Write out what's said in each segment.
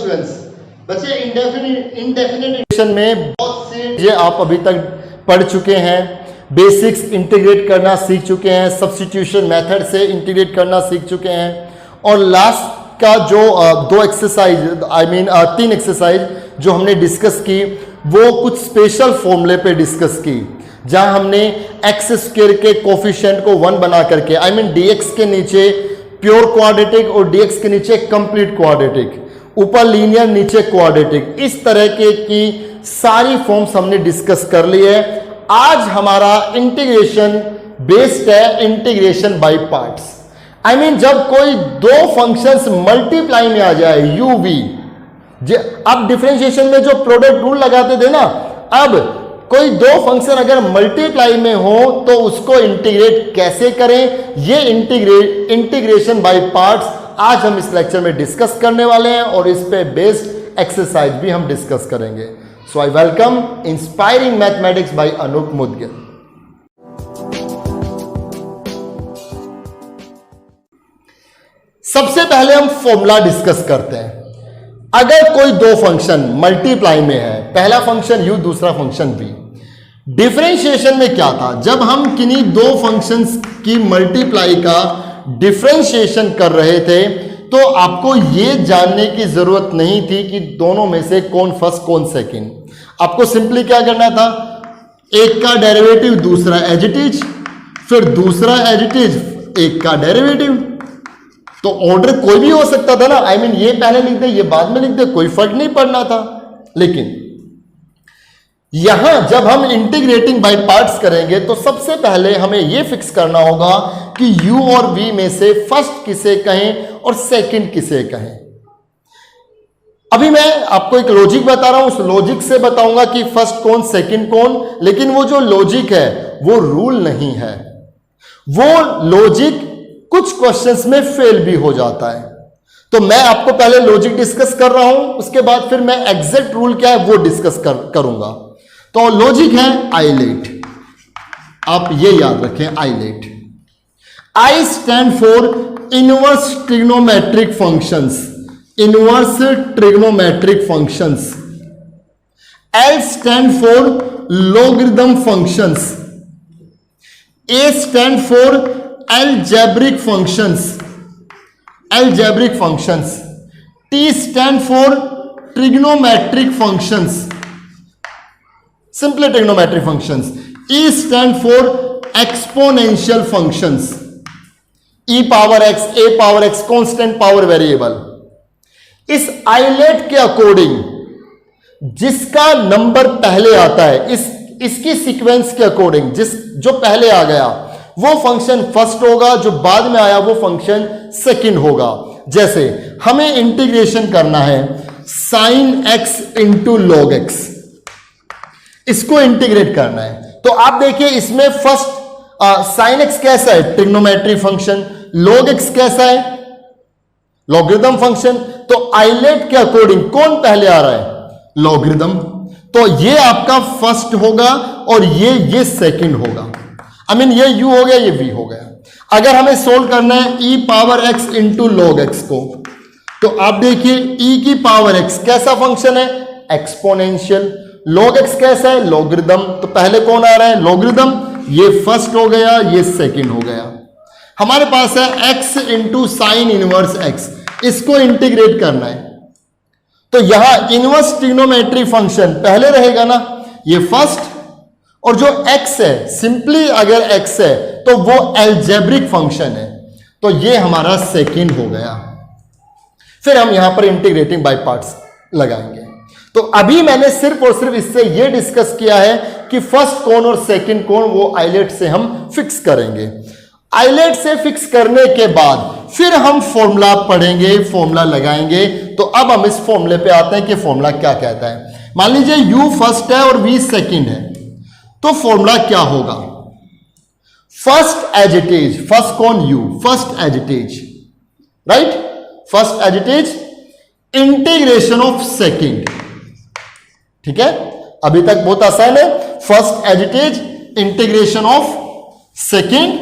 Students, बच्चे indefinite में बहुत से ये आप अभी तक पढ़ चुके हैं। बेसिक्स इंटीग्रेट करना सीख चुके हैं, सब्स्टिट्यूशन मेथड से इंटीग्रेट करना सीख चुके हैं, और लास्ट का जो दो एक्सरसाइज तीन एक्सरसाइज जो हमने डिस्कस की वो कुछ स्पेशल फॉर्मूले पे डिस्कस की, जहां हमने एक्स स्क्वायर के कोफिशिएंट को 1 बना करके dx के नीचे प्योर क्वाड्रेटिक और dx के नीचे कंप्लीट क्वाड्रेटिक, ऊपर लीनियर नीचे क्वाड्रेटिक, इस तरह के की सारी फॉर्म्स हमने डिस्कस कर ली है। आज हमारा इंटीग्रेशन बेस्ड है इंटीग्रेशन बाय पार्ट्स। जब कोई दो फंक्शंस मल्टीप्लाई में आ जाए u v, अब डिफरेंशिएशन में जो प्रोडक्ट रूल लगाते थे ना, अब कोई दो फंक्शन अगर मल्टीप्लाई में हो तो उसको इंटीग्रेट कैसे करें, ये इंटीग्रेशन बाय पार्ट्स आज हम इस लेक्चर में डिस्कस करने वाले हैं, और इस पे बेस्ड एक्सरसाइज भी हम डिस्कस करेंगे। So I welcome inspiring mathematics by Anoop Mudgil. सबसे पहले हम फॉर्मूला डिस्कस करते हैं। अगर कोई दो फंक्शन मल्टीप्लाई में है, पहला फंक्शन u दूसरा फंक्शन v, डिफरेंशिएशन में क्या था, जब हम किन्हीं दो फंक्शंस की मल्टीप्लाई का डिफरेंशिएशन कर रहे थे तो आपको यह जानने की जरूरत नहीं थी कि दोनों में से कौन फर्स्ट कौन सेकंड। आपको सिंपली क्या करना था, एक का डेरिवेटिव दूसरा एज इट इज, फिर दूसरा एज इट इज एक का डेरिवेटिव। तो ऑर्डर कोई भी हो सकता था ना, ये पहले लिख दे ये बाद में लिख दे, कोई फर्क नहीं पड़ना था। लेकिन यहां जब हम इंटीग्रेटिंग बाय पार्ट्स करेंगे तो सबसे पहले हमें यह फिक्स करना होगा कि u और v में से फर्स्ट किसे कहें और सेकंड किसे कहें। अभी मैं आपको एक लॉजिक बता रहा हूं, उस लॉजिक से बताऊंगा कि फर्स्ट कौन सेकंड कौन, लेकिन वो जो लॉजिक है वो रूल नहीं है। वो लॉजिक कुछ क्वेश्चंस में फेल भी हो जाता है। तो मैं आपको पहले लॉजिक डिस्कस कर रहा हूं, उसके बाद फिर मैं एग्जैक्ट रूल क्या है वो डिस्कस करूंगा। तो लॉजिक है आइलेट, आप ये याद रखें ILATE. I stand for inverse trigonometric functions, inverse trigonometric functions. L stand for logarithm functions. A stand for algebraic functions, algebraic functions. T stand for trigonometric functions, simple trigonometric functions. E stand for exponential functions, e power x, a power x, constant power variable. इस islet के according जिसका number पहले आता है, इसकी sequence के according जो पहले आ गया वो फंक्शन फर्स्ट होगा, जो बाद में आया वो फंक्शन सेकंड होगा। जैसे हमें इंटीग्रेशन करना है sine x into log x, इसको इंटीग्रेट करना है। तो आप देखिए इसमें फर्स्ट साइन एक्स कैसा है, ट्रिग्नोमेट्री फंक्शन, लॉग एक्स कैसा है, लॉगरिथम फंक्शन। तो आइलेट के अकॉर्डिंग कौन पहले आ रहा है, लॉगरिथम। तो ये आपका फर्स्ट होगा और ये सेकंड होगा। ये u हो गया, ये v हो गया। अगर हमें सोल्व करना है e power x into log x को, तो आप देखिए e की पावर x कैसा फंक्शन है, एक्सपोनेंशियल। लॉग x कैसा है, लॉगरिथम। तो पहले कौन आ रहा है, लॉगरिथम, ये फर्स्ट हो गया, ये सेकंड हो गया। हमारे पास है x into sine inverse x, इसको इंटीग्रेट करना है। तो यहां इनवर्स ट्रिग्नोमेट्री फंक्शन पहले रहेगा ना, ये फर्स्ट, और जो x है सिंपली अगर x है तो वो एल्जेब्रिक फंक्शन है, तो ये हमारा सेकंड हो गया। फिर हम यहां पर इंटीग्रेटिंग बाय पार्ट्स लगाएंगे। तो अभी मैंने सिर्फ और सिर्फ इससे ये डिस्कस किया है कि फर्स्ट कौन और सेकंड कौन, वो आइलेट से हम फिक्स करेंगे। आइलेट से फिक्स करने के बाद फिर हम फॉर्मूला पढ़ेंगे, फॉर्मूला लगाएंगे। तो अब हम इस फॉर्मूले पे आते हैं कि फॉर्मूला क्या कहता है। मान लीजिए u फर्स्ट है और v सेकंड है, तो फॉर्मूला क्या होगा, first as it is, first कौन u, first as it is, right, first as it is integration of second. ठीक है, अभी तक बहुत आसान है। First as it is integration of second,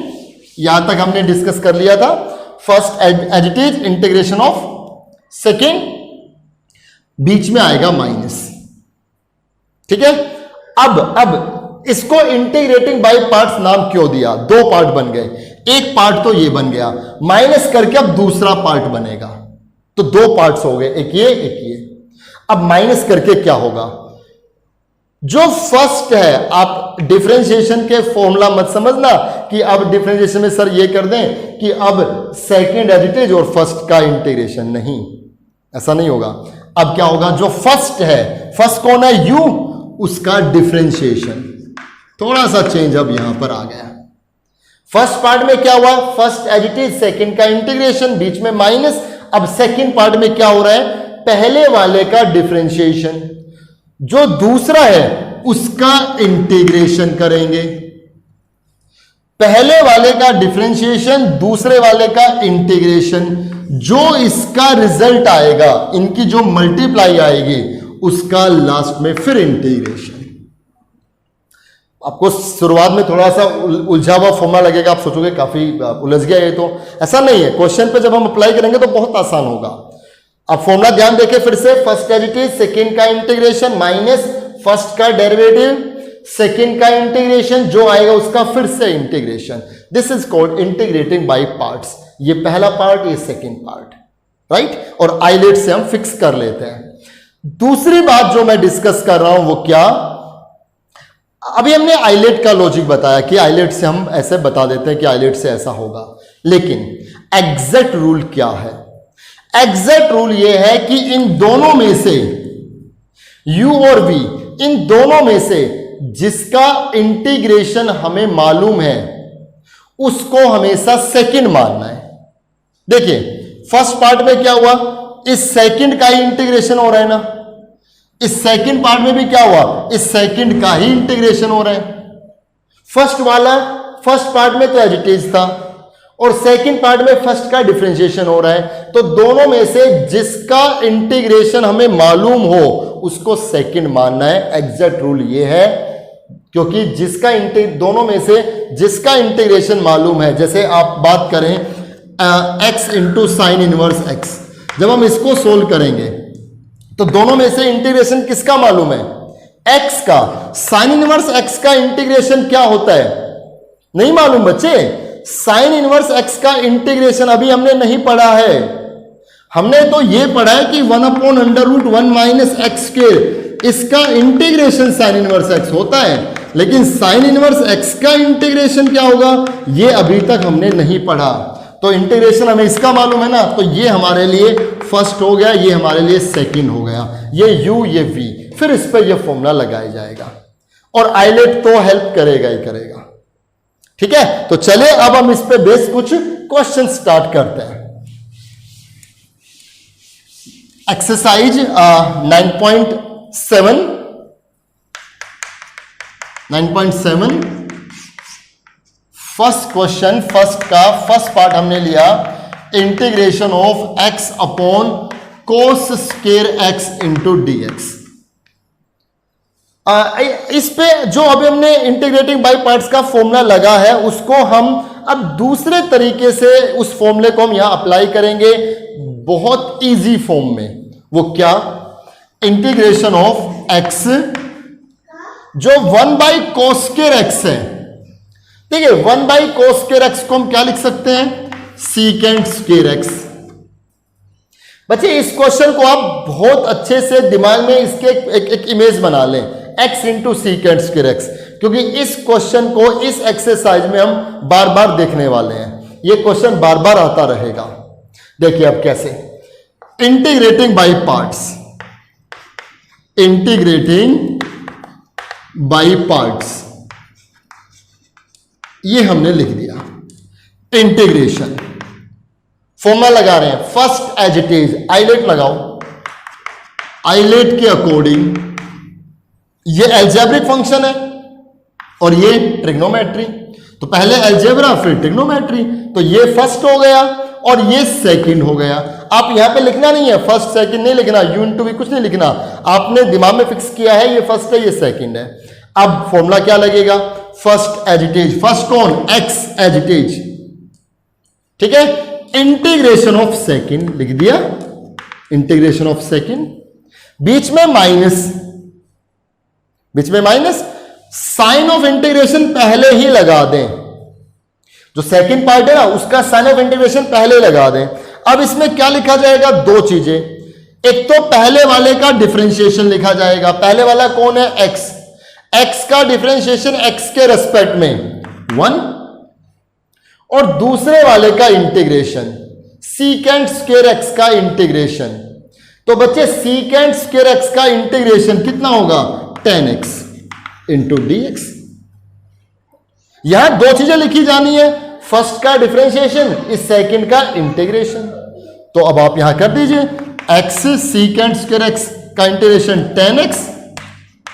यहां तक हमने डिस्कस कर लिया था। First as it is integration of second. बीच में आएगा माइनस। ठीक है, अब इसको इंटीग्रेटिंग बाय पार्ट्स नाम क्यों दिया? दो पार्ट बन गए, एक पार्ट तो ये बन गया, माइनस करके अब दूसरा पार्ट बनेगा, तो दो पार्ट्स हो गए, एक ये एक ये। अब माइनस करके क्या होगा? जो फर्स्ट है, आप डिफरेंशिएशन के फॉर्मूला मत समझना कि अब डिफरेंशिएशन में सर ये कर दें कि अब सेकंड एडिटेज और फर्स्ट का इंटीग्रेशन, नहीं, ऐसा नहीं होगा। अब क्या होगा? जो फर्स्ट है, फर्स्ट कौन है? u, उसका डिफरेंशिएशन। थोड़ा सा चेंज अब यहां पर आ गया। फर्स्ट पार्ट में क्या हुआ? फर्स्ट एडिटेज, सेकंड का इंटीग्रेशन, बीच में माइनस। अब सेकंड पार्ट में क्या हो रहा है? पहले वाले का डिफरेंशिएशन, जो दूसरा है उसका इंटीग्रेशन करेंगे। पहले वाले का डिफरेंशिएशन, दूसरे वाले का इंटीग्रेशन, जो इसका रिजल्ट आएगा, इनकी जो मल्टीप्लाई आएगी, उसका लास्ट में फिर इंटीग्रेशन। आपको शुरुआत में थोड़ा सा उलझा हुआ फॉर्मूला लगेगा, आप सोचोगे काफी उलझ गया ये, तो ऐसा नहीं है। क्वेश्चन पे जब हम अप्लाई करेंगे तो बहुत आसान होगा। अब फॉर्मूला ध्यान देके फिर से, फर्स्ट एडिटिव, सेकंड का इंटीग्रेशन माइनस फर्स्ट का डेरिवेटिव, सेकंड का इंटीग्रेशन, जो आएगा उसका फिर से integration. This is called integrating by parts. ये पहला पार्ट, ये सेकंड पार्ट, राइट। और आइलेट से हम फिक्स कर लेते हैं। दूसरी बात जो मैं डिस्कस कर रहा हूं वो क्या, अभी हमने आइलेट का लॉजिक बताया कि आइलेट से हम ऐसे बता देते हैं कि आइलेट से ऐसा होगा, लेकिन एग्जैक्ट रूल क्या है? एग्जैक्ट रूल यह है कि इन दोनों में से u और v, इन दोनों में से जिसका इंटीग्रेशन हमें मालूम है उसको हमेशा सेकंड मानना है। देखिए फर्स्ट पार्ट में क्या हुआ? इस सेकंड का ही इंटीग्रेशन हो रहा है ना, इस सेकंड पार्ट में भी क्या हुआ? इस सेकंड का ही इंटीग्रेशन हो रहा है। फर्स्ट पार्ट में तो एडिटिव था और सेकंड पार्ट में फर्स्ट का डिफरेंशिएशन हो रहा है, तो दोनों में से जिसका इंटीग्रेशन हमें मालूम हो उसको सेकंड मानना है। एग्जैक्ट रूल ये है, क्योंकि दोनों में से जिसका इंटीग्रेशन मालूम है, जैसे आप बात करें x into sine inverse x, जब हम इसको सोल्व करेंगे तो दोनों में से इंटीग्रेशन किसका मालूम है? x का। साइन इनवर्स x का इंटीग्रेशन क्या होता है? नहीं मालूम बच्चे। साइन इनवर्स x का इंटीग्रेशन अभी हमने नहीं पढ़ा है। हमने तो ये पढ़ा है कि 1/√1 माइनस एक्स के, इसका इंटीग्रेशन साइन इनवर्स x होता है, लेकिन साइन इनवर्स x का इंटीग्रेशन क्या होगा ये अभी तक हमने नहीं पढ़ा। तो इंटीग्रेशन हमें इसका मालूम है ना, तो ये हमारे लिए फर्स्ट हो गया, ये हमारे लिए सेकंड हो गया, ये u ये v, फिर इस पर ये फॉर्मूला लगाया जाएगा और आइलेट तो हेल्प करेगा ही करेगा। ठीक है, तो चलिए अब हम इस पे बेस कुछ क्वेश्चन स्टार्ट करते हैं। Exercise 9.7 first question, first part हमने लिया integration of x upon cos square x into dx। इस पे जो अभी हमने इंटीग्रेटिंग बाय पार्ट्स का फॉर्मूला लगा है उसको हम अब दूसरे तरीके से उस फॉर्मूले को हम यहां अप्लाई करेंगे बहुत इजी फॉर्म में। वो क्या? इंटीग्रेशन ऑफ x जो 1/cos स्क्वायर x है, ठीक है, 1/cos स्क्वायर x को हम क्या लिख सकते हैं? Secant square x। बच्चे इस क्वेश्चन को आप बहुत अच्छे से दिमाग में इसके एक इमेज बना लें, x into secant square x, क्योंकि इस क्वेश्चन को इस एक्सरसाइज में हम बार बार देखने वाले हैं। ये क्वेश्चन बार बार आता रहेगा। देखिए अब कैसे, integrating by parts, integrating by parts, ये हमने लिख दिया। इंटीग्रेशन फॉर्मूला लगा रहे हैं, first as it is, ILATE लगाओ। आइलेट के अकॉर्डिंग ये अलजेब्रिक फंक्शन है और ये ट्रिग्नोमेट्री, तो पहले अलजेब्रा फिर ट्रिग्नोमेट्री, तो ये फर्स्ट हो गया और ये सेकंड हो गया। आप यहां पे लिखना नहीं है, फर्स्ट सेकंड नहीं लिखना, u इंटू v कुछ नहीं लिखना, आपने दिमाग में फिक्स किया है ये फर्स्ट है ये सेकंड है। अब फॉर्मूला क्या लगेगा? First as it is, first कौन? x एज इट इज, ठीक है। इंटीग्रेशन ऑफ सेकंड लिख दिया, इंटीग्रेशन ऑफ सेकंड, बीच में माइनस, साइन ऑफ इंटीग्रेशन पहले ही लगा दें। जो सेकंड पार्ट है ना, उसका साइन ऑफ इंटीग्रेशन पहले लगा दें। अब इसमें क्या लिखा जाएगा? दो चीजें। एक तो पहले वाले का डिफरेंशिएशन लिखा जाएगा। पहले वाला कौन है? एक्स। एक्स का डिफरेंशिएशन एक्स के रेस्पेक्ट में 1, और दूसरे वाले का इंटीग्रेशन सीकेंट स्क्वायर एक्स का इंटीग्रेशन। तो बच्चे सीकेंट स्क्वायर एक्स का इंटीग्रेशन कितना होगा? 10x into dx। यहां दो चीजें लिखी जानी है, फर्स्ट का डिफरेंशिएशन, इस सेकंड का इंटीग्रेशन। तो अब आप यहां कर दीजिए, x सीकेंट स्क्वायर एक्स का इंटीग्रेशन 10x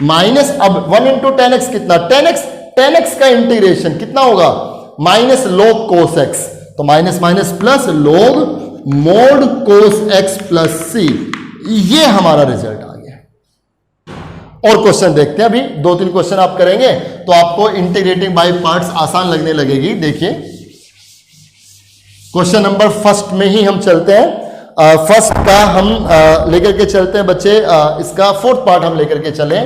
माइनस, अब 1 इंटू 10x कितना? 10x। 10x का इंटीग्रेशन कितना होगा? Minus log cos x। तो minus minus plus log mod cos x plus c। ये हमारा रिजल्ट आ गया। और क्वेश्चन देखते हैं, अभी 2-3 क्वेश्चन आप करेंगे तो आपको इंटीग्रेटिंग बाय पार्ट्स आसान लगने लगेगी। देखिए क्वेश्चन नंबर फर्स्ट में ही हम चलते हैं। फर्स्ट का हम लेकर के चलते हैं बच्चे, इसका फोर्थ पार्ट हम लेकर के चले।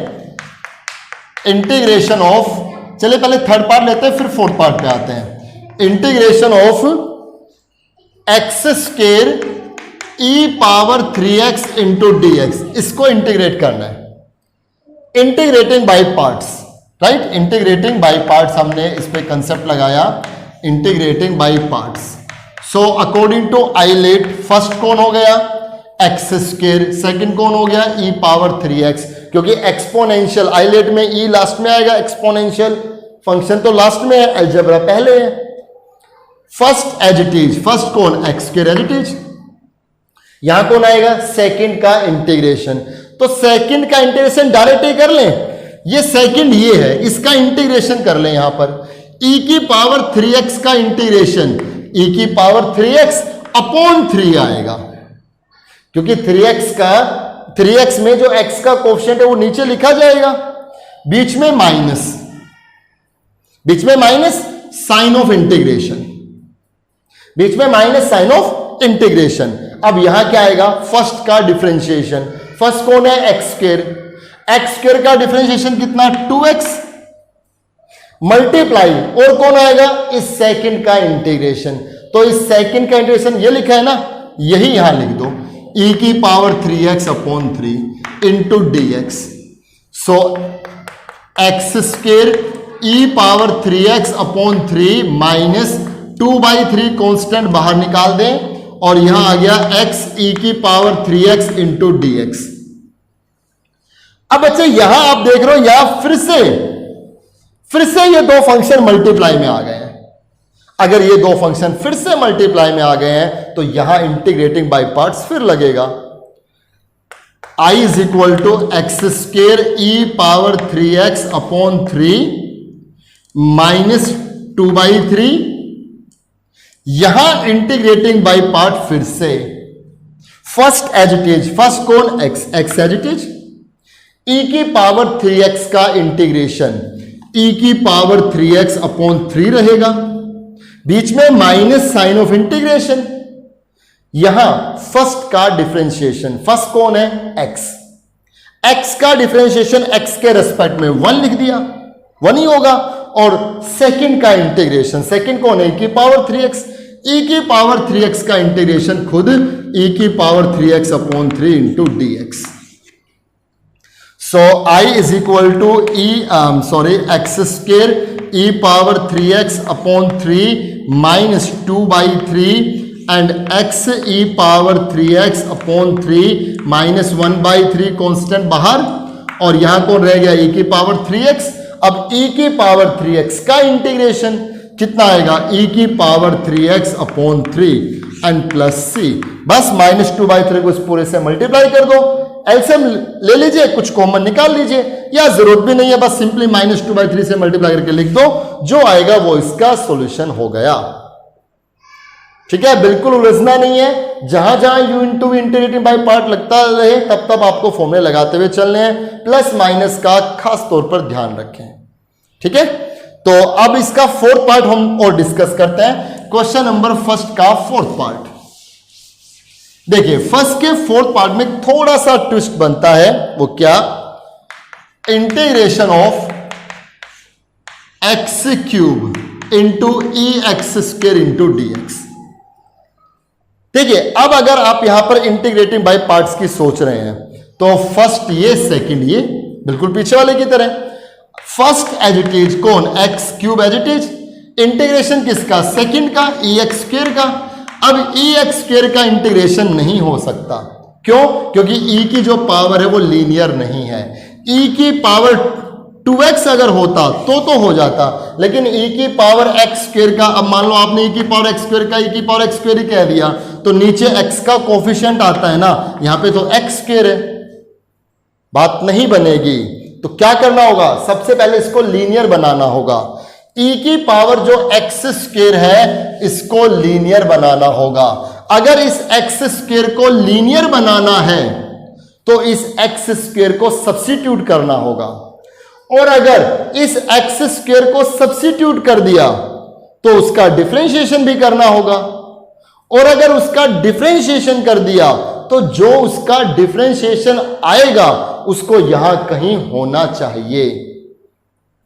इंटीग्रेशन ऑफ, चलिए पहले थर्ड पार्ट लेते हैं फिर फोर्थ पार्ट पे आते हैं। Integration of x square e power 3x into dx, इसको इंटीग्रेट करना है। Integrating by parts, right? Integrating by parts हमने इस पे कंसेप्ट लगाया, integrating by parts. So according to ILATE, first कौन हो गया? X square. सेकंड कौन हो गया? ई पावर 3x, क्योंकि एक्सपोनेंशियल आइलेट में ई लास्ट में आएगा, एक्सपोनेंशियल फंक्शन तो लास्ट में है, अलजेब्रा पहले है। First as it is, first कौन? X square as it is. यहां कौन आएगा? सेकंड का इंटीग्रेशन। तो सेकंड का इंटीग्रेशन डायरेक्ट ही कर लें, ये सेकंड ये है, इसका इंटीग्रेशन कर लें। यहां पर e की पावर 3x का इंटीग्रेशन, e की पावर 3x अपॉन 3 आएगा, क्योंकि 3x में जो x का कोफिशिएंट है वो नीचे लिखा जाएगा। बीच में माइनस साइन ऑफ इंटीग्रेशन, बीच में माइनस साइन ऑफ इंटीग्रेशन। अब यहां क्या आएगा? फर्स्ट का डिफरेंशिएशन। फर्स्ट कौन है? X square. एक्स स्क्वायर का डिफरेंशिएशन कितना? 2x मल्टीप्लाई, और कौन आएगा? इस सेकंड का इंटीग्रेशन। तो इस सेकंड का इंटीग्रेशन ये लिखा है ना, यही यहां लिख दो, e की power 3x upon 3 into dx। So x square e power 3x upon 3 minus 2/3 constant बाहर निकाल दें, और यहां आ गया x e की पावर 3x इंटू dx। अब बच्चे यहां आप देख रहे हो, यहां फिर से ये दो फंक्शन मल्टीप्लाई में आ गए हैं। अगर ये दो फंक्शन फिर से मल्टीप्लाई में आ गए हैं तो यहां इंटीग्रेटिंग बाय पार्ट्स फिर लगेगा। I is equal to x square e power 3x upon 3 minus 2/3। यहां इंटीग्रेटिंग बाय पार्ट फिर से first as it is, first कौन? X as it is. e की पावर 3x का इंटीग्रेशन e की power 3x upon 3 रहेगा, बीच में माइनस साइन ऑफ इंटीग्रेशन। यहां फर्स्ट का डिफरेंशिएशन, फर्स्ट कौन है? x का डिफरेंशिएशन x के रेस्पेक्ट में 1 लिख दिया, 1 ही होगा। और सेकंड का इंटीग्रेशन, सेकंड कौन है? e की पावर 3x। e की पावर 3x का इंटीग्रेशन खुद e की power 3x upon 3 into dx। So I is equal to x square e power 3x upon 3 minus 2/3 and x e power 3x upon 3 minus 1/3 constant बाहर, और यहां कौन रह गया? e की पावर 3x। अब e की पावर 3x का इंटीग्रेशन कितना आएगा? e की power 3x upon 3 and plus c। बस माइनस 2/3 को इस पूरे से मल्टीप्लाई कर दो, एलसीएम ले लीजिए, कुछ कॉमन निकाल लीजिए, या जरूरत भी नहीं है, बस सिंपली माइनस 2/3 से मल्टीप्लाई करके लिख दो, जो आएगा वो इसका सॉल्यूशन हो गया। ठीक है, बिल्कुल उलझना नहीं है। जहां जहां you into integrating by part लगता रहे तब तब आपको फॉर्मूले लगाते हुए चलने हैं, प्लस माइनस का खास तौर पर ध्यान रखें। ठीक है, तो अब इसका फोर्थ पार्ट हम और डिस्कस करते हैं। क्वेश्चन नंबर फर्स्ट का फोर्थ पार्ट देखिए फर्स्ट के फोर्थ पार्ट में थोड़ा सा ट्विस्ट बनता है, वो क्या, integration of x cube into e x square into d x. देखिए अब अगर आप यहां पर इंटीग्रेटिंग बाय पार्ट्स की सोच रहे हैं तो फर्स्ट ये, सेकंड ये, बिल्कुल पीछे वाले की तरह। फर्स्ट एज इट इज कौन, x cube as it is, integration किसका, सेकंड का, ई एक्स स्क्वायर का। अब ई एक्स स्क्वायर का इंटीग्रेशन नहीं हो सकता, क्यों, क्योंकि ई की जो पावर है वो लीनियर नहीं है। ई की पावर 2x अगर होता तो हो जाता, लेकिन e की पावर x स्क्वायर का, अब मान लो आपने e की पावर x स्क्वायर का e की पावर x स्क्वायर ही कह दिया, तो नीचे x का कोफिशिएंट आता है ना, यहां पे तो x स्क्वायर है, बात नहीं बनेगी। तो क्या करना होगा, सबसे पहले इसको लीनियर बनाना होगा। e की पावर जो x स्क्वायर है इसको लीनियर बनाना होगा। अगर इस x स्क्वायर को लीनियर बनाना है तो इस x स्क्वायर को सब्स्टिट्यूट करना होगा, और अगर इस x स्क्वायर को सब्स्टिट्यूट कर दिया तो उसका डिफरेंशिएशन भी करना होगा, और अगर उसका डिफरेंशिएशन कर दिया तो जो उसका डिफरेंशिएशन आएगा उसको यहां कहीं होना चाहिए।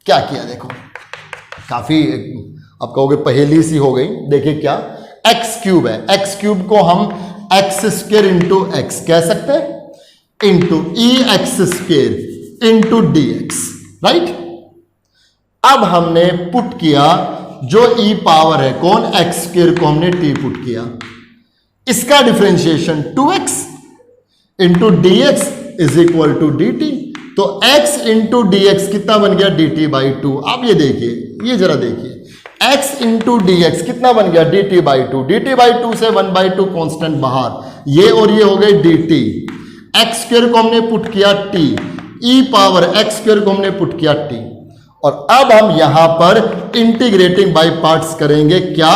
क्या किया देखो, काफी आप कहोगे पहेली सी हो गई। देखिए क्या, एक्स क्यूब है, एक्स क्यूब को हम एक्स स्क्वायर इंटू एक्स कह सकते हैं, into e x square into d x, right. अब हमने पुट किया जो ई पावर है कौन, एक्स स्क्वायर को हमने टी पुट किया, इसका differentiation 2x into d x is equal to d t. तो x इंटू डी एक्स कितना बन गया, डी टी बाई टू। आप ये देखिए, ये जरा देखिए, x इंटू डी एक्स कितना बन गया, d T by two. D T by two से 1/2 कॉन्स्टेंट बाहर, ये और ये हो गए डी टी। एक्स स्क्वायर को हमने पुट किया t, ई पावर एक्स स्क्वायर को हमने पुट किया t, और अब हम यहां पर इंटीग्रेटिंग बाय पार्ट्स करेंगे। क्या,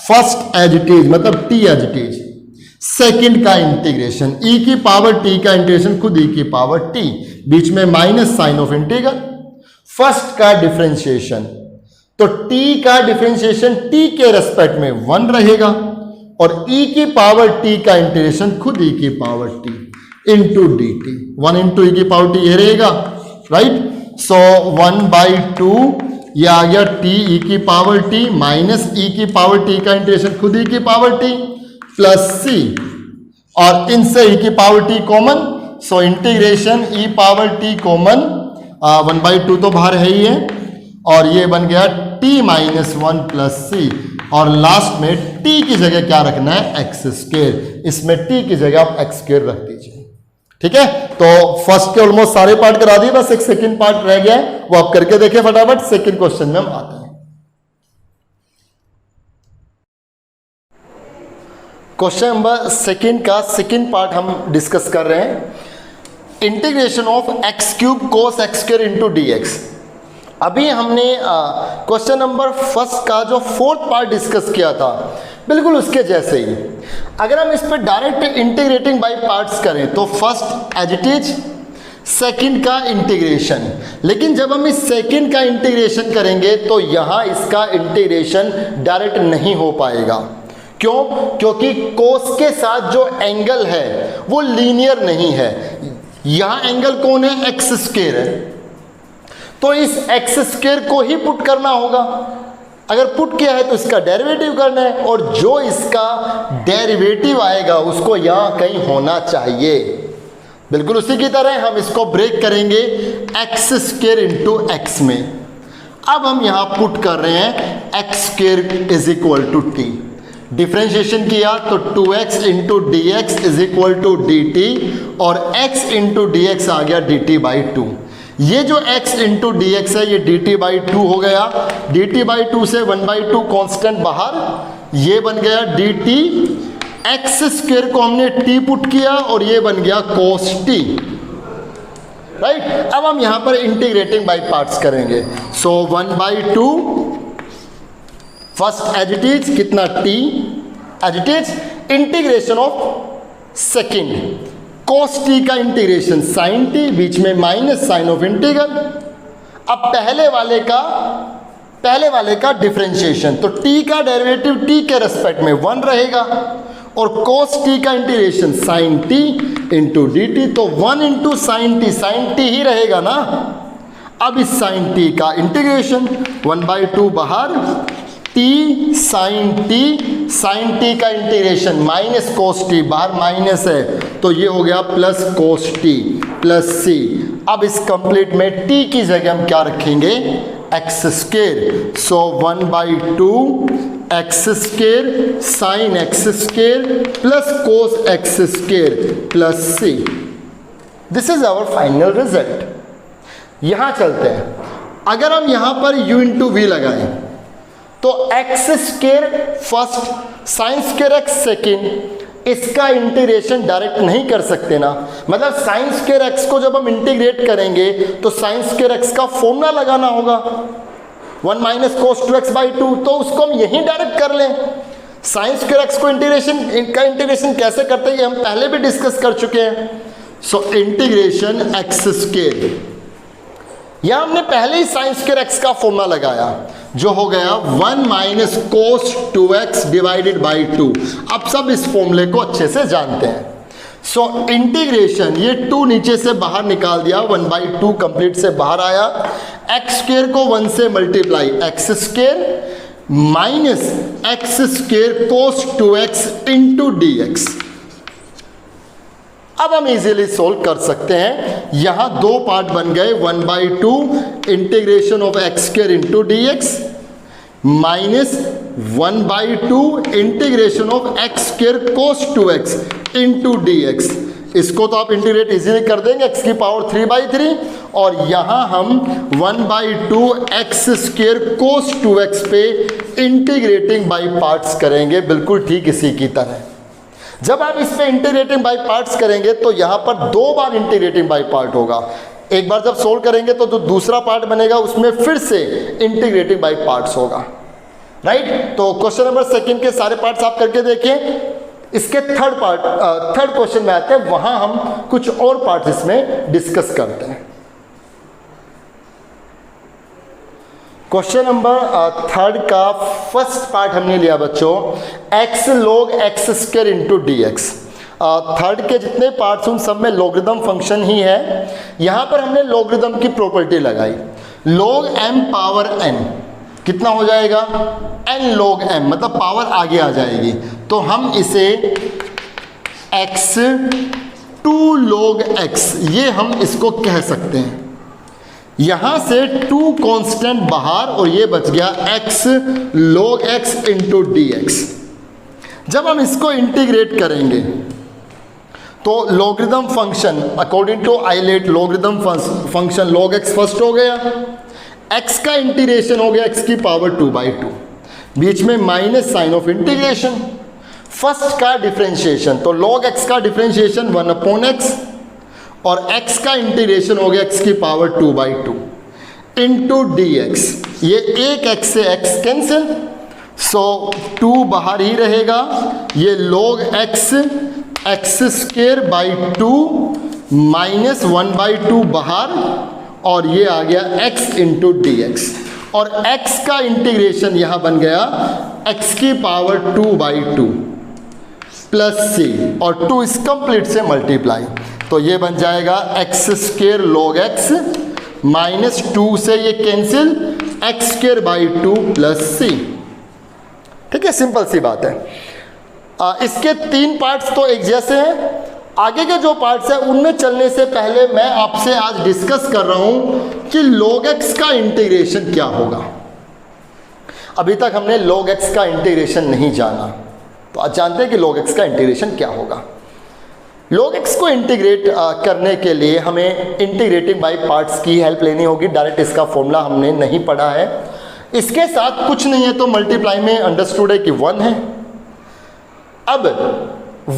फर्स्ट एज इट इज मतलब t as it is, second का इंटीग्रेशन, e की पावर t का इंटीग्रेशन खुद e की पावर t, बीच में minus sign of integral, first का डिफरेंशिएशन, तो t का डिफरेंशिएशन t के रेस्पेक्ट में 1 रहेगा, और e की पावर t का इंटीग्रेशन खुद e की power t into d t, 1 into e की पावर t ये रहेगा, राइट। सो 1/2 ये आ गया t e की पावर t माइनस e की पावर t का इंटीग्रेशन खुद e की पावर t प्लस c, और इनसे e की power t common, so integration e power t common, 1/2 तो बाहर है ही है, और ये बन गया t माइनस 1 प्लस c, और लास्ट में t की जगह क्या रखना है, एक्स स्क्वायर। इसमें t की जगह आप एक्स स्क्वायर रख दीजिए, ठीक है। तो फर्स्ट के ऑलमोस्ट सारे पार्ट करा दिए, बस एक सेकंड पार्ट रह गया है, वो आप करके देखिए फटाफट। सेकंड क्वेश्चन में हम आते हैं। क्वेश्चन नंबर सेकंड का सेकंड पार्ट हम डिस्कस कर रहे हैं, integration of x cube cos x square into d x. अभी हमने क्वेश्चन नंबर फर्स्ट का जो फोर्थ पार्ट डिस्कस किया था, बिल्कुल उसके जैसे ही अगर हम इस पर डायरेक्ट इंटीग्रेटिंग बाय पार्ट्स करें तो first as it is, second का इंटीग्रेशन, लेकिन जब हम इस सेकंड का इंटीग्रेशन करेंगे तो यहां इसका इंटीग्रेशन डायरेक्ट नहीं हो पाएगा। क्यों, क्योंकि कोस के साथ जो एंगल है वो लीनियर नहीं है। यहां एंगल कौन है, एक्स स्क्वायर है, तो इस एक्स स्क्वायर को ही पुट करना होगा। अगर पुट किया है तो इसका डेरिवेटिव करना है, और जो इसका डेरिवेटिव आएगा उसको यहां कहीं होना चाहिए। बिल्कुल उसी की तरह हम इसको ब्रेक करेंगे एक्स स्क्वायर इंटू एक्स में। अब हम यहां पुट कर रहे हैं x square is equal to t, differentiation किया तो 2x into d x is equal to d t, और x इंटू डी एक्स आ गया डी टी बाई टू। ये जो x इंटू डी एक्स है ये डी टी बाई टू हो गया, डी टी बाई टू से 1/2 कॉन्स्टेंट बाहर, ये बन गया डी टी, एक्स स्क्वायर को हमने t पुट किया और ये बन गया cos t, राइट। अब हम यहां पर इंटीग्रेटिंग बाय पार्ट्स करेंगे, so 1/2 first as it is कितना t as it is, integration of second cos t का इंटीग्रेशन sin t, बीच में माइनस साइन ऑफ इंटीग्रल। अब पहले वाले का डिफरेंशिएशन, तो t का डेरिवेटिव t के रेस्पेक्ट में 1 रहेगा, और cos t का integration sin t into d t, तो 1 इंटू साइन टी ही रहेगा ना। अब इस sin t का इंटीग्रेशन 1/2 बाहर, t sin t का इंटीग्रेशन माइनस cos t, बाहर माइनस है तो ये हो गया plus cos t plus c। अब इस कंप्लीट में t की जगह हम क्या रखेंगे, x square, so 1/2 x square sine x square plus cos x square plus C. This is our final result. यहां चलते हैं, अगर हम यहां पर u इंटू वी लगाएं तो x square first, sine square x second, इसका इंटीग्रेशन डायरेक्ट नहीं कर सकते ना, मतलब साइन स्क्वेयर एक्स को जब हम इंटीग्रेट करेंगे तो साइन स्क्वेयर एक्स का फॉर्मूला लगाना होगा 1 माइनस कोस 2x/2, तो उसको हम यहीं डायरेक्ट कर लें। साइन स्क्वेयर एक्स को इंटीग्रेशन कैसे करते हैं ये हम पहले भी डिस्कस कर चुके हैं। सो इंटीग्रेशन एक्स स्क्वेयर, यहां हमने पहले ही साइन स्क्वेयर एक्स का फॉर्मूला लगाया जो हो गया 1 minus cos 2x divided by 2। अब सब इस फॉर्मूले को अच्छे से जानते हैं। सो इंटीग्रेशन, ये 2 नीचे से बाहर निकाल दिया, 1/2 कंप्लीट से बाहर आया, एक्स स्क्वेयर को 1 से multiply x square minus x square cos 2x into d x. अब हम इजीली सोल्व कर सकते हैं, यहां 2 पार्ट बन गए, 1/2 integration of x square into d x minus 1/2 integration of x square cos 2x into d x. इसको तो आप इंटीग्रेट इजीली कर देंगे x की पावर 3/3, और यहां हम 1/2 एक्स स्क्वेयर कोस 2x पे इंटीग्रेटिंग बाई पार्ट्स करेंगे, बिल्कुल ठीक इसी की तरह। जब आप इस पे इंटीग्रेटिंग बाई पार्ट्स करेंगे तो यहां पर 2 बार इंटीग्रेटिंग बाई पार्ट होगा। एक बार जब सोल्व करेंगे तो जो दूसरा पार्ट बनेगा उसमें फिर से इंटीग्रेटिंग बाई पार्ट्स होगा, राइट। तो क्वेश्चन नंबर 2 के सारे पार्ट्स आप करके देखिए। इसके थर्ड क्वेश्चन में आते हैं, वहां हम कुछ और पार्ट्स इसमें डिस्कस करते हैं। क्वेश्चन नंबर 3 का फर्स्ट पार्ट हमने लिया बच्चों, x log x square into d x. Third के जितने पार्ट्स उन सब में लॉगरिदम फंक्शन ही है। यहां पर हमने लॉगरिदम की प्रॉपर्टी लगाई, log m पावर n कितना हो जाएगा, n log m, मतलब पावर आगे आ जाएगी, तो हम इसे x 2 log x, ये हम इसको कह सकते हैं। यहां से 2 कांस्टेंट बाहर और ये बच गया x log x into d x. जब हम इसको इंटीग्रेट करेंगे तो logarithm function according to ILATE logarithm function log x first हो गया, x का इंटीग्रेशन हो गया x की पावर 2/2, बीच में minus sign of integration, first का डिफरेंशिएशन, तो log x का डिफरेंशिएशन 1/x और x का इंटीग्रेशन हो गया x की पावर 2/2 इंटू डी एक्स। ये एक x से x कैंसिल, सो 2 बाहर ही रहेगा, ये log x square by 2 minus 1/2 बाहर, और ये आ गया x इंटू डी एक्स, और x का इंटीग्रेशन यहां बन गया x की पावर 2/2 प्लस c, और 2 इस कंप्लीट से मल्टीप्लाई, तो ये बन जाएगा x square log x minus 2 से ये cancel x square by 2 plus c। ठीक है, सिंपल सी बात है। इसके 3 पार्ट्स तो एक जैसे हैं, आगे के जो पार्ट्स हैं उनमें चलने से पहले मैं आपसे आज डिस्कस कर रहा हूं कि log x का इंटीग्रेशन क्या होगा। अभी तक हमने log x का इंटीग्रेशन नहीं जाना, तो आज जानते हैं कि log x का इंटीग्रेशन क्या होगा। log x को इंटीग्रेट करने के लिए हमें इंटीग्रेटिंग बाई पार्ट्स की हेल्प लेनी होगी, डायरेक्ट इसका फॉर्मूला हमने नहीं पढ़ा है। इसके साथ कुछ नहीं है तो मल्टीप्लाई में अंडरस्टूड है कि 1 है। अब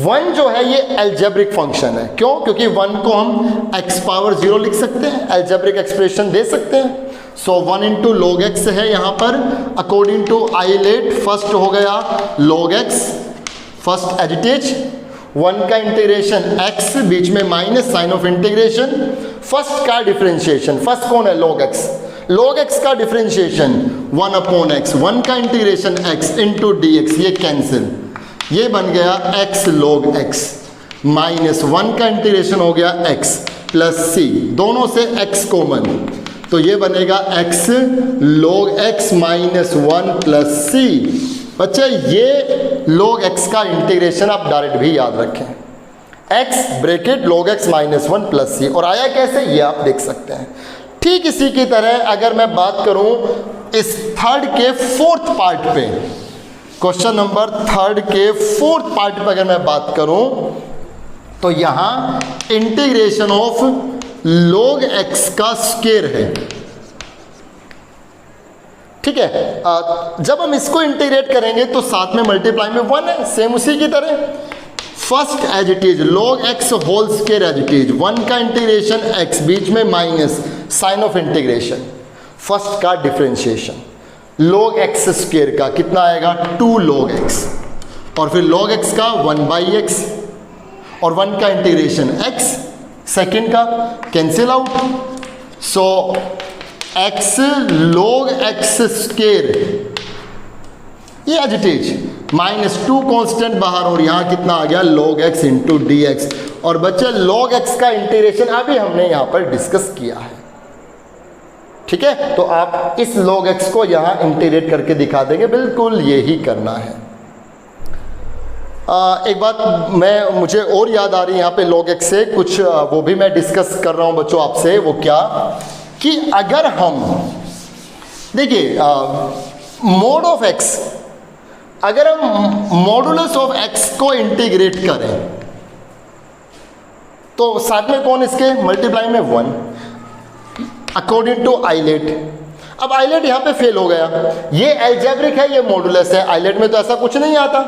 1 जो है ये अलजेब्रिक फंक्शन है, क्यों, क्योंकि 1 को हम x पावर 0 लिख सकते हैं, अलजेब्रिक एक्सप्रेशन दे सकते हैं। सो 1 इंटू log x है यहाँ पर, अकॉर्डिंग टू आइलेट फर्स्ट हो गया log x, फर्स्ट एडिटेज, 1 का इंटीग्रेशन x, बीच में minus sign of integration, first का डिफरेंशिएशन, फर्स्ट कौन है log x का डिफरेंशिएशन 1/x, 1 का integration x into d x, ये कैंसिल, ये बन गया x log x माइनस 1 का इंटीग्रेशन हो गया x प्लस c, दोनों से x कॉमन, तो ये बनेगा x log x minus 1 plus c। बच्चे ये log x का इंटीग्रेशन आप डायरेक्ट भी याद रखें, x bracket log x minus 1 plus c, और आया कैसे ये आप देख सकते हैं। ठीक इसी की तरह अगर मैं बात करूं इस थर्ड के फोर्थ पार्ट पे, क्वेश्चन नंबर थर्ड के फोर्थ पार्ट पे अगर मैं बात करूं तो यहां इंटीग्रेशन ऑफ log x का स्क्वायर है। ठीक है, जब हम इसको इंटीग्रेट करेंगे तो साथ में मल्टीप्लाई में 1 है, सेम उसी की तरह। First as it is log x whole square as it is, 1 का इंटीग्रेशन x, बीच में minus, sign of integration, first का डिफरेंशिएशन log x स्क्वायर का कितना आएगा 2 log x, और फिर log x का 1/x, और 1 का इंटीग्रेशन x, सेकेंड का cancel out, so x log x square, ये as it is, minus 2 constant बाहर, और यहाँ कितना आ गया log x into d x. और बच्चे log x का इंटीग्रेशन अभी हमने यहाँ पर डिस्कस किया है। ठीक है, तो आप इस log x को यहाँ इंटीग्रेट करके दिखा देंगे, बिल्कुल यही करना है। एक बात मुझे और याद आ रही है यहाँ पे log x से कुछ, वो भी मैं डिस्कस कर रहा हूँ बच्चों आपसे, वो क्या कि अगर हम देखिए मोड ऑफ x, अगर हम मॉडुलस ऑफ x को इंटीग्रेट करें तो साथ में कौन इसके मल्टीप्लाई में 1 अकॉर्डिंग टू आइलेट। अब आइलेट यहां पे फेल हो गया, ये एल्जेब्रिक है, ये मॉडुलस है, आइलेट में तो ऐसा कुछ नहीं आता।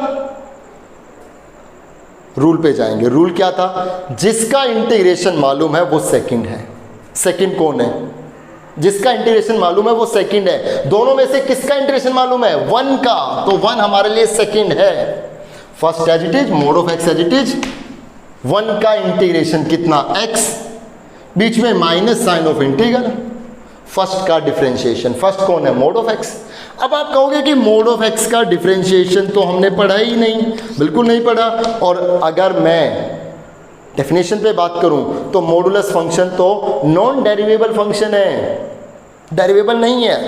रूल पे जाएंगे, रूल क्या था, जिसका इंटीग्रेशन मालूम है वो सेकंड है। सेकंड कौन है, जिसका इंटीग्रेशन मालूम है वो सेकंड है। दोनों में से किसका इंटीग्रेशन मालूम है, 1 का, तो 1 हमारे लिए सेकंड है। First as it is, mod of x as it is, 1 का इंटीग्रेशन कितना x, बीच में minus sign of integral, first का डिफरेंशिएशन, फर्स्ट कौन है मोड ऑफ x। अब आप कहोगे कि मोड ऑफ x का डिफरेंशिएशन तो हमने पढ़ा ही नहीं, बिल्कुल नहीं पढ़ा। और अगर मैं डेफिनेशन पे बात करूं तो मॉडुलस फंक्शन तो नॉन डेरिवेबल फंक्शन है, डेरिवेबल नहीं है।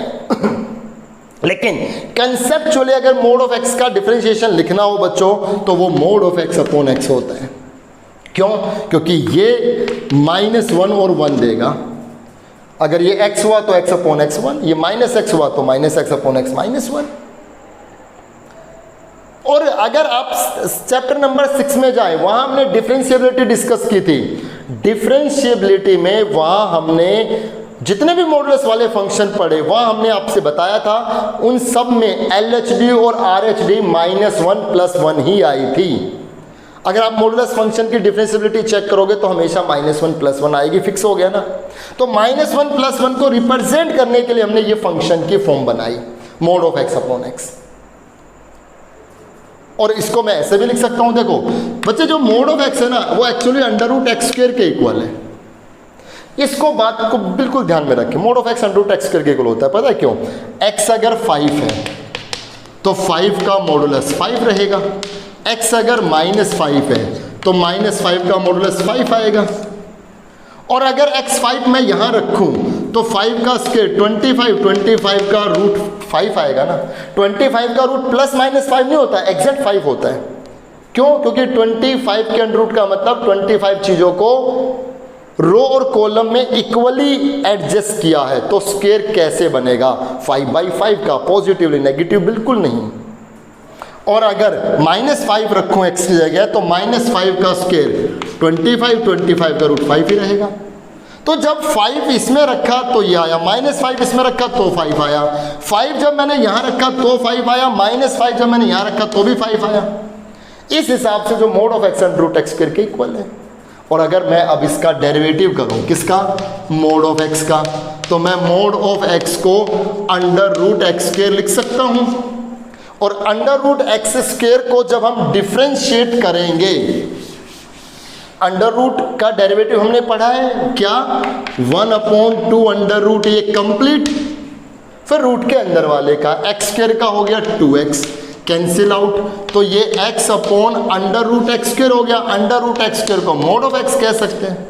लेकिन कंसेप्चुअली अगर मोड ऑफ x का डिफरेंशिएशन लिखना हो बच्चों तो वो mode of x upon x होता है। क्यों, क्योंकि ये -1 और 1 देगा, अगर ये x हुआ तो x अपॉन x1, ये -x हुआ तो -x अपॉन x -1। और अगर आप चैप्टर नंबर 6 में जाएं, वहां हमने डिफरेंशिएबिलिटी डिस्कस की थी। डिफरेंशिएबिलिटी में वहां हमने जितने भी मॉडुलस वाले फंक्शन पढ़े, वहां हमने आपसे बताया था उन सब में LHD और RHD -1 + 1 ही आई थी। अगर आप मॉडुलस फंक्शन की डिफरेंशिएबिलिटी चेक करोगे तो हमेशा -1 + 1 आएगी, फिक्स हो गया ना। तो -1 + 1 को रिप्रेजेंट करने के लिए हमने ये फंक्शन की फॉर्म बनाई, mode of x upon x। और इसको मैं ऐसे भी लिख सकता हूं, देखो बच्चे जो मोड ऑफ x है ना वो एक्चुअली √x² के इक्वल है। इसको बात को बिल्कुल ध्यान में रखें, मोड ऑफ x √x² के इक्वल होता है। पता है क्यों, x अगर 5 है तो 5 का मॉडुलस 5 रहेगा, x अगर -5 है तो -5 का मॉडुलस 5 आएगा। और अगर x 5 मैं यहां रखूं तो 5 का स्क्वायर 25 का रूट 5 आएगा ना। 25 का रूट +-5 नहीं होता, एग्जैक्ट 5 होता है। क्यों, क्योंकि 25 के अंडर रूट का मतलब 25 चीजों को रो और कॉलम में इक्वली एडजस्ट किया है। तो स्क्वायर कैसे बनेगा, 5/5 का, पॉजिटिवली, नेगेटिव बिल्कुल नहीं। और अगर -5 रखूं x की जगह तो -5 का स्क्वायर 25 का रूट 5 ही रहेगा। तो जब 5 इसमें रखा तो ये आया, -5 इसमें रखा तो 5 आया, 5 जब मैंने यहां रखा तो 5 आया, -5 जब मैंने यहां रखा तो भी 5 आया। इस हिसाब से जो मोड ऑफ x √x² के इक्वल है। और अगर मैं अब इसका डेरिवेटिव करूं, किसका, मोड ऑफ x का, तो मैं मोड ऑफ x को √x² लिख सकता हूं। और √x² को जब हम डिफरेंशिएट करेंगे, अंडर रूट का डेरिवेटिव हमने पढ़ा है क्या, 1/2 ये कंप्लीट, फिर रूट के अंदर वाले का x² का हो गया 2x, कैंसिल आउट, तो ये x upon under root x square हो गया। अंडर रूट एक्स स्क्वायर को मोड ऑफ x कह सकते हैं।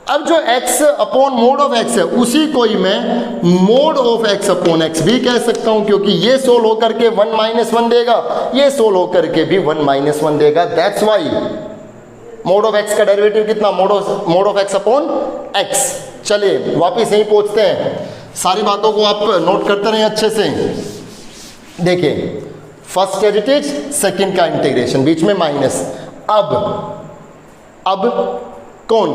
अब जो x upon mod of x है उसी को ही मैं mod of x upon x भी कह सकता हूं, क्योंकि ये सोल्व होकर के 1 माइनस 1 देगा, ये सोल्व होकर के भी 1 माइनस 1 देगा। That's why mode of x का डेरिवेटिव कितना, mode of x upon x। चलिए वापिस यहीं पहुंचते हैं, सारी बातों को आप नोट करते रहे अच्छे से। देखिए first as it is, second का इंटीग्रेशन, बीच में माइनस। अब कौन,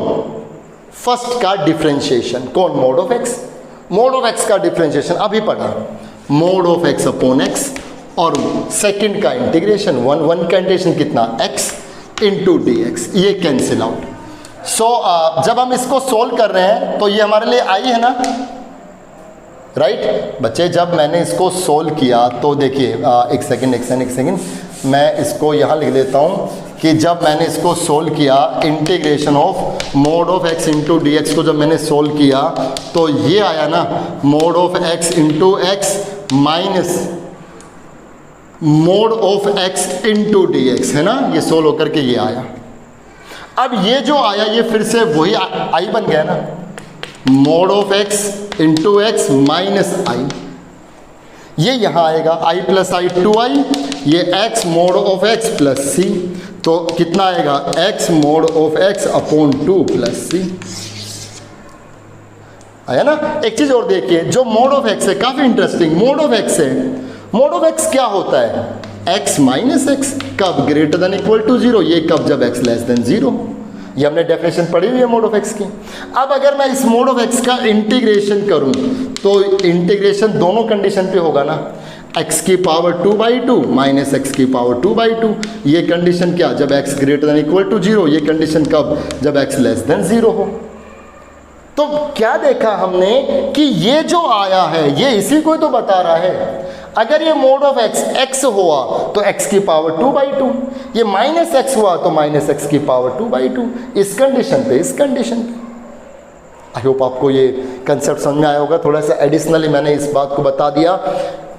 फर्स्ट का डिफरेंशिएशन, कौन, mod of x। Mod of x का डिफरेंशिएशन अभी पढ़ा, mod of x upon x, और सेकेंड का इंटीग्रेशन, वन का इंटीग्रेशन कितना, x इंटू डी एक्स, ये कैंसिल आउट। सो जब हम इसको सोल्व कर रहे हैं तो ये हमारे लिए आई है ना, राइट बच्चे। जब मैंने इसको सोल्व किया तो देखिए एक सेकेंड मैं इसको यहाँ लिख देता हूँ कि जब मैंने इसको सोल्व किया, integration of mode of x into d x को जब मैंने सोल्व किया तो ये आया ना, mod of x into x minus mode of x into d x, है ना, ये सोल्व होकर के ये आया। अब ये जो आया ये फिर से वही आई बन गया ना, mod of x into x minus I, ये यहाँ आएगा i प्लस आई 2i, ये x mod of x plus C, तो कितना आएगा x mod of x upon 2 plus C, आया ना। एक चीज और देखिए, जो मोड ऑफ x है, काफी इंटरेस्टिंग, मोड ऑफ x है, मोड ऑफ x क्या होता है, x माइनस एक्स, कब, ग्रेटर देन इक्वल टू 0, ये कब, जब x लेस देन 0। ये हमने डेफिनेशन पढ़ी हुई है मोड ऑफ x की। अब अगर मैं इस मोड ऑफ x का इंटीग्रेशन करूं तो इंटीग्रेशन दोनों कंडीशन पे होगा ना, x की पावर 2/2 माइनस x की पावर 2/2, ये कंडीशन क्या, जब x greater than equal to 0, ये कंडीशन कब, जब x लेस देन 0 हो। तो क्या देखा हमने कि ये जो आया है ये इसी को तो बता रहा है। अगर ये मोड ऑफ x हुआ तो x की पावर 2/2, ये माइनस x हुआ तो माइनस x की पावर 2/2, इस कंडीशन पे, इस कंडीशन पे। आई होप आपको ये कंसेप्ट समझ में आया होगा। थोड़ा सा एडिशनली मैंने इस बात को बता दिया,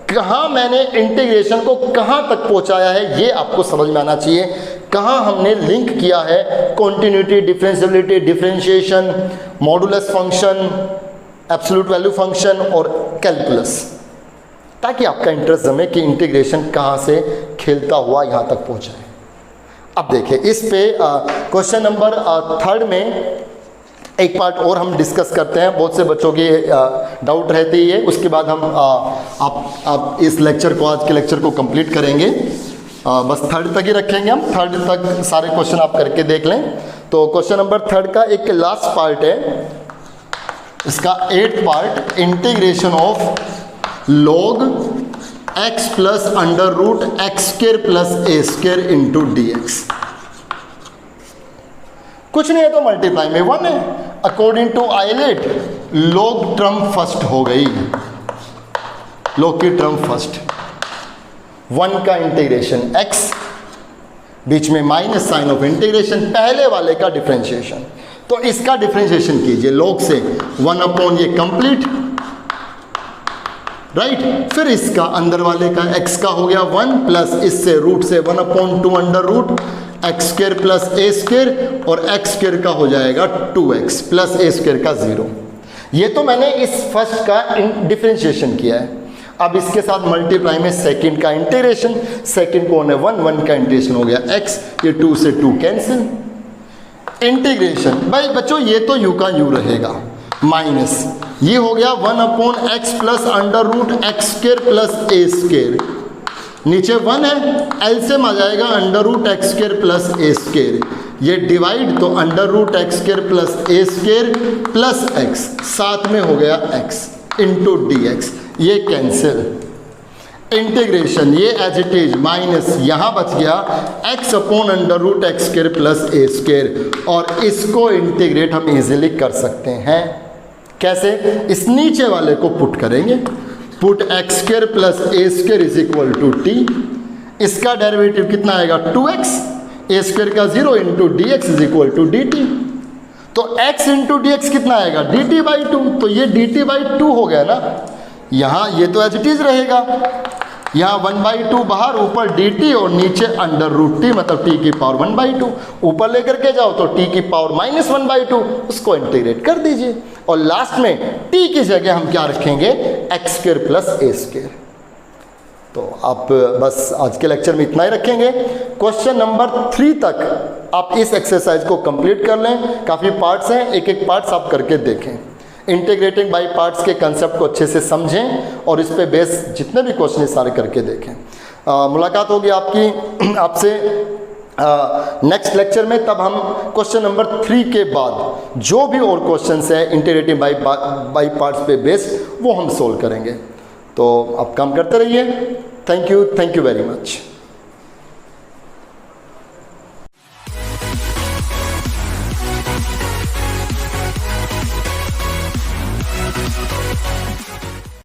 कहाँ मैंने इंटीग्रेशन को कहाँ तक पहुँचाया है ये आपको समझ में आना चाहिए, कहाँ हमने लिंक किया है continuity, differentiability, differentiation, modulus function, absolute value function और कैलकुलस, ताकि आपका इंटरेस्ट जमे कि इंटीग्रेशन कहाँ से खेलता हुआ यहाँ तक पहुँचा है। अब देखिए इस पे क्वेश्चन नंबर 3 में एक पार्ट और हम डिस्कस करते हैं, बहुत से बच्चों की डाउट रहती है, उसके बाद हम आप इस लेक्चर को, आज के लेक्चर को कंप्लीट करेंगे। बस 3 तक ही रखेंगे हम, 3 तक सारे क्वेश्चन आप करके देख लें। तो क्वेश्चन नंबर 3 का एक लास्ट पार्ट है, इसका 8th part, integration of log x plus under root x square plus a square into d x. कुछ नहीं है तो मल्टीप्लाई में 1 है। According to ILATE log term first हो गई, log की टर्म फर्स्ट, 1 का इंटीग्रेशन x, बीच में माइनस साइन ऑफ इंटीग्रेशन, पहले वाले का डिफरेंशिएशन, तो इसका डिफरेंशिएशन कीजिए log से 1 अपॉन ये कंप्लीट, राइट। फिर इसका अंदर वाले का x का हो गया 1 प्लस इससे रूट से 1 upon 2 under root x square plus a square, और एक्स स्क्वायर का हो जाएगा 2x प्लस ए स्क्वायर का 0। ये तो मैंने इस फर्स्ट का डिफरेंशिएशन किया है। अब इसके साथ मल्टीप्लाई में सेकंड का इंटीग्रेशन, सेकंड कौन है 1 का इंटीग्रेशन हो गया x, ये 2 से 2 कैंसिल, इंटीग्रेशन भाई बच्चों ये तो u का u रहेगा, माइनस ये हो गया 1 upon x plus under root x square plus a square, नीचे 1 है, एलसीएम आ जाएगा under root x square plus a square, ये डिवाइड तो under root x square plus a square plus x, साथ में हो गया एक्स इंटू डी एक्स, ये कैंसिल, इंटीग्रेशन ये एज इट इज माइनस यहाँ बच गया x upon under root x square plus a square, और इसको इंटीग्रेट हम इजीली कर सकते हैं। कैसे? इस नीचे वाले को पुट करेंगे, put x square plus a square is equal to t, इसका डेरिवेटिव कितना आएगा 2x, ए स्क्वायर का 0 into d x is equal to d t, तो x इंटू डी एक्स कितना आएगा dt बाई 2, तो ये dt बाई 2 हो गया ना, यहाँ ये तो एज इट इज रहेगा, यहाँ 1/2 बाहर, ऊपर dt और नीचे अंडर रूट टी, मतलब t की पावर 1/2। ऊपर लेकर के जाओ तो t की पावर -1/2, उसको इंटीग्रेट कर दीजिए और लास्ट में t की जगह हम क्या रखेंगे, x² + a²। तो आप बस आज के लेक्चर में इतना ही रखेंगे। क्वेश्चन नंबर 3 तक आप इस एक्सरसाइज को कंप्लीट कर लें। काफ़ी पार्ट्स हैं, एक एक पार्ट्स आप करके देखें। इंटीग्रेटिंग बाय पार्ट्स के कंसेप्ट को अच्छे से समझें और इस पे बेस जितने भी क्वेश्चन सारे करके देखें। मुलाकात होगी आपसे नेक्स्ट लेक्चर में। तब हम क्वेश्चन नंबर 3 के बाद जो भी और क्वेश्चंस है इंटीग्रेटिंग बाय पार्ट्स पे बेस्ड, वो हम सोल्व करेंगे। तो आप काम करते रहिए। Thank you very much.